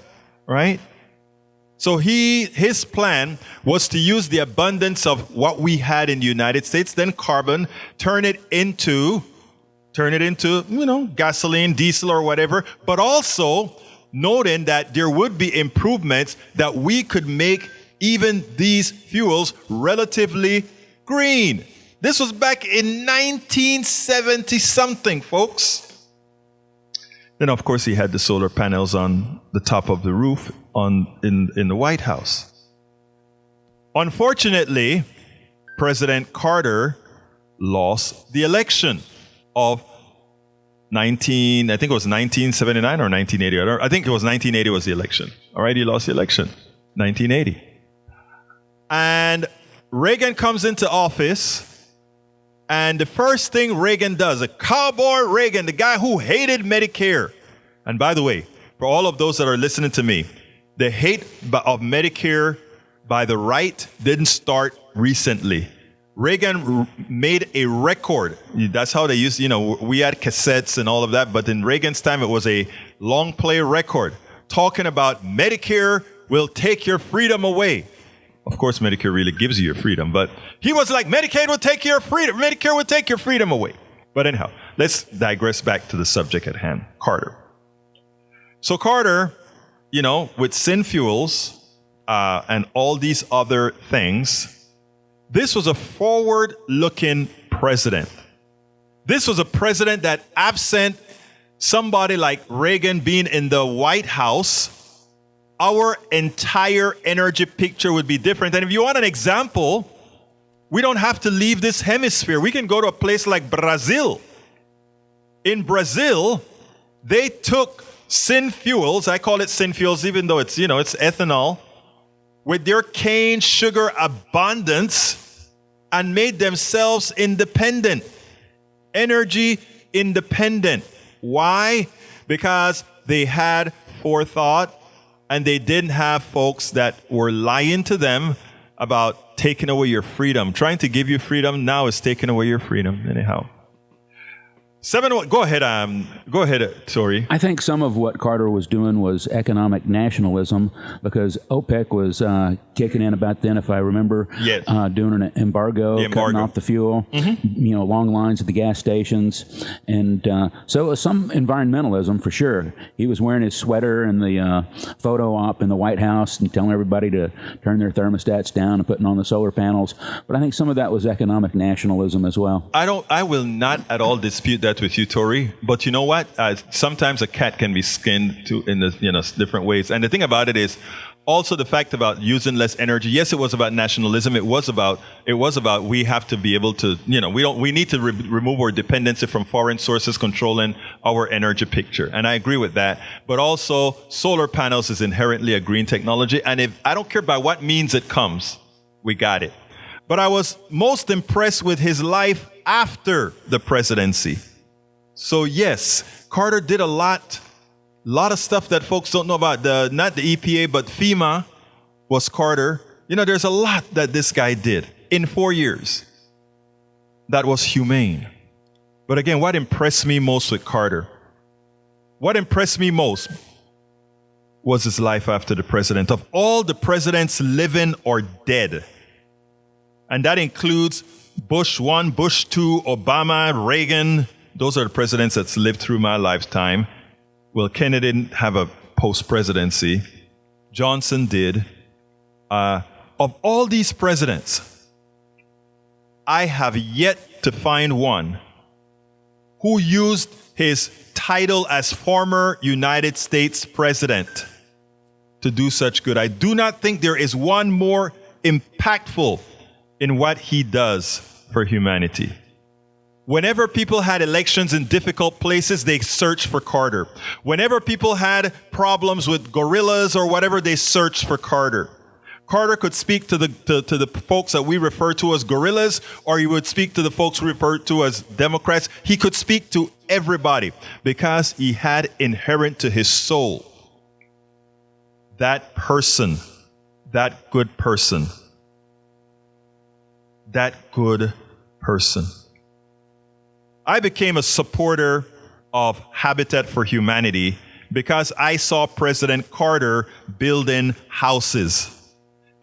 right? So his plan was to use the abundance of what we had in the United States, then carbon, turn it into, gasoline, diesel, or whatever, but also noting that there would be improvements that we could make even these fuels relatively green. This was back in 1970 something, folks. Then, of course, he had the solar panels on the top of the roof in the White House. Unfortunately, President Carter lost the election of 1979 or 1980. I think it was 1980 was the election. All right, he lost the election, 1980. And Reagan comes into office, and the first thing Reagan does, a cowboy Reagan, the guy who hated Medicare. And by the way, for all of those that are listening to me, the hate of Medicare by the right didn't start recently. Reagan made a record. That's how they used, we had cassettes and all of that, but in Reagan's time, it was a long play record talking about Medicare will take your freedom away. Of course, Medicare really gives you your freedom, but he was like, Medicaid will take your freedom. Medicare will take your freedom away. But anyhow, let's digress back to the subject at hand, Carter. So Carter, with synfuels and all these other things, this was a forward-looking president. This was a president that, absent somebody like Reagan being in the White House, our entire energy picture would be different. And if you want an example, we don't have to leave this hemisphere. We can go to a place like Brazil. In Brazil, they took synfuels, I call it synfuels even though it's, it's ethanol, with their cane sugar abundance and made themselves independent, energy independent. Why? Because they had forethought and they didn't have folks that were lying to them about taking away your freedom. Trying to give you freedom now is taking away your freedom. Anyhow. Go ahead, Tori. I think some of what Carter was doing was economic nationalism because OPEC was kicking in about then, if I remember, yes. Doing an embargo, cutting off the fuel, long lines at the gas stations. And so it was some environmentalism for sure. He was wearing his sweater in the photo op in the White House and telling everybody to turn their thermostats down and putting on the solar panels. But I think some of that was economic nationalism as well. I will not at all dispute that with you, Tori. But you know what? Sometimes a cat can be skinned in different ways. And the thing about it is also the fact about using less energy. Yes, it was about nationalism. It was about we have to be able to, we need to remove our dependency from foreign sources controlling our energy picture. And I agree with that. But also solar panels is inherently a green technology. And if I don't care by what means it comes, we got it. But I was most impressed with his life after the presidency. So yes, Carter did a lot of stuff that folks don't know about. Not the EPA, but FEMA was Carter. There's a lot that this guy did in 4 years that was humane. But again, what impressed me most with Carter? What impressed me most was his life after the president. Of all the presidents living or dead, and that includes Bush 1, Bush 2, Obama, Reagan. Those are the presidents that's lived through my lifetime. Well, Kennedy didn't have a post-presidency. Johnson did. Of all these presidents, I have yet to find one who used his title as former United States president to do such good. I do not think there is one more impactful in what he does for humanity. Whenever people had elections in difficult places, they searched for Carter. Whenever people had problems with guerrillas or whatever, they searched for Carter. Carter could speak to the folks that we refer to as guerrillas, or he would speak to the folks we refer to as Democrats. He could speak to everybody because he had inherent to his soul that person, that good person, that good person. I became a supporter of Habitat for Humanity because I saw President Carter building houses.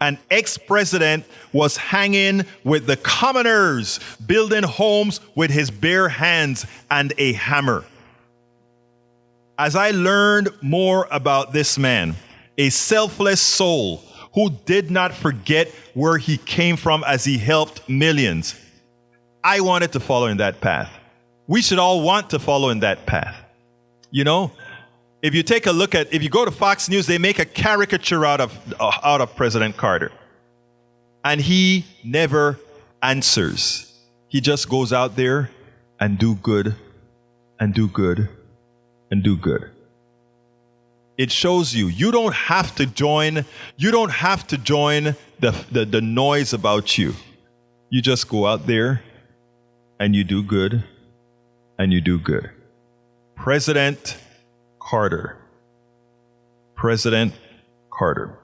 An ex-president was hanging with the commoners, building homes with his bare hands and a hammer. As I learned more about this man, a selfless soul who did not forget where he came from as he helped millions, I wanted to follow in that path. We should all want to follow in that path. You know, if you take a look at, if you go to Fox News, they make a caricature out of President Carter. And he never answers. He just goes out there and do good and do good and do good. It shows you don't have to join the noise about you. You just go out there and you do good and you do good. President Carter. President Carter.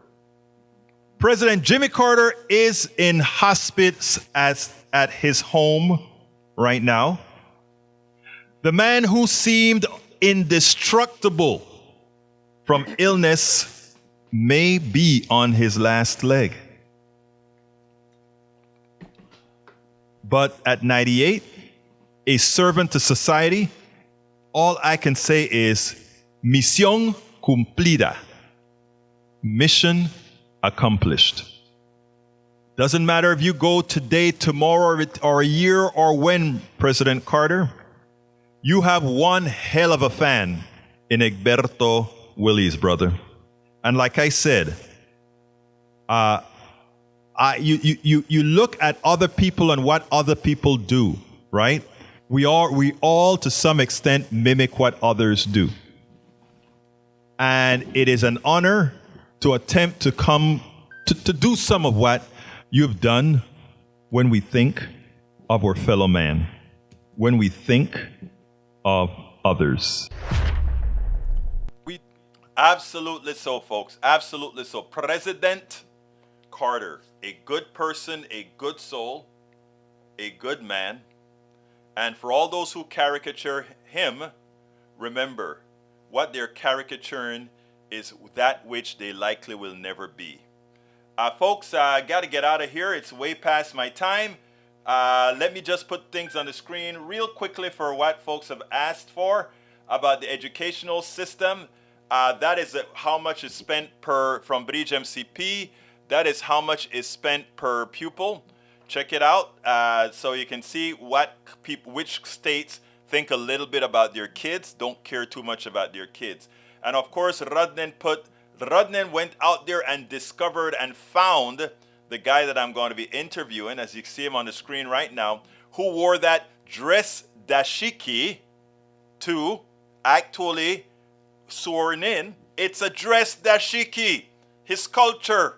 President Jimmy Carter is in hospice at his home right now. The man who seemed indestructible from illness may be on his last leg. But at 98, a servant to society, all I can say is misión cumplida. Mission accomplished. Doesn't matter if you go today, tomorrow, or a year, or when, President Carter, you have one hell of a fan in Egberto Willies, brother. And like I said, you look at other people and what other people do, right? We all to some extent mimic what others do. And it is an honor to attempt to come to do some of what you've done when we think of our fellow man, when we think of others. Absolutely so, folks. Absolutely so. President Carter, a good person, a good soul, a good man. And for all those who caricature him, remember, what they're caricaturing is that which they likely will never be. Folks, I got to get out of here. It's way past my time. Let me just put things on the screen real quickly for what folks have asked for about the educational system. That is how much is spent from Bridge MCP. That is how much is spent per pupil. Check it out so you can see which states think a little bit about their kids, don't care too much about their kids. And of course, Radnen went out there and discovered and found the guy that I'm going to be interviewing, as you see him on the screen right now, who wore that dress dashiki to actually sworn in. It's a dress dashiki, his culture.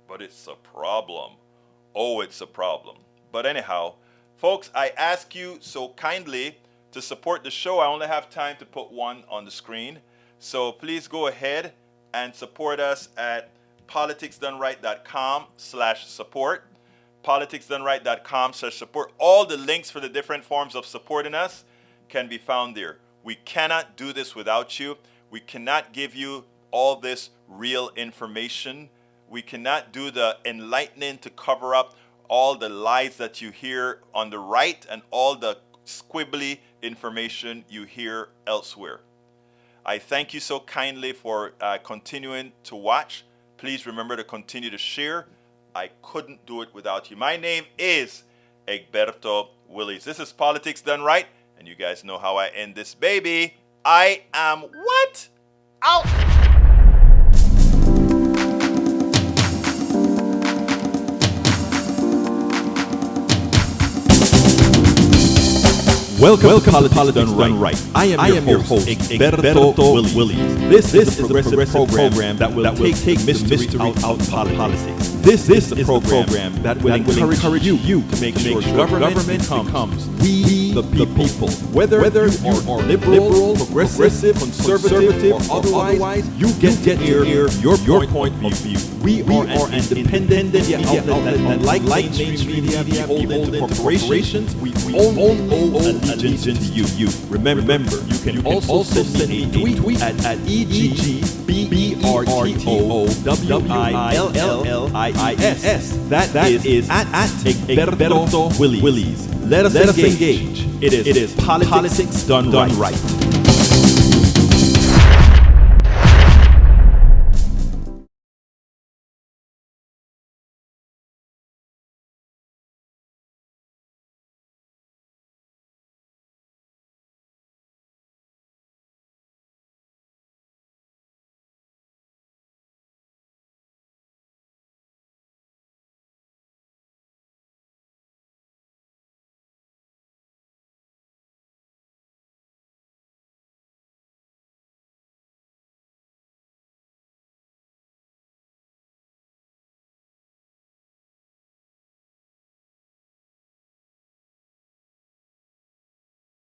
But it's a problem. Oh, it's a problem. But anyhow, folks, I ask you so kindly to support the show. I only have time to put one on the screen. So please go ahead and support us at politicsdoneright.com/support. politicsdoneright.com/support. All the links for the different forms of supporting us can be found there. We cannot do this without you. We cannot give you all this real information. We cannot do the enlightening to cover up all the lies that you hear on the right and all the squibbly information you hear elsewhere. I thank you so kindly for continuing to watch. Please remember to continue to share. I couldn't do it without you. My name is Egberto Willies. This is Politics Done Right, and you guys know how I end this baby. I am what? Out! Welcome to Politics Done Right. I am your host, Egberto Willies. This is a progressive program that will take mystery out of politics. This is the program that will encourage you to make sure government becomes we the people. Whether you are liberal, progressive, conservative, or otherwise, you get to hear your point of view. We are an independent media outlet that, like mainstream media, beholden to corporations. We owe allegiance to you. Remember, you can also send me a tweet at EGBRTOWILLIES. That is at Egberto Willies. Let us engage. It is Politics Done Right.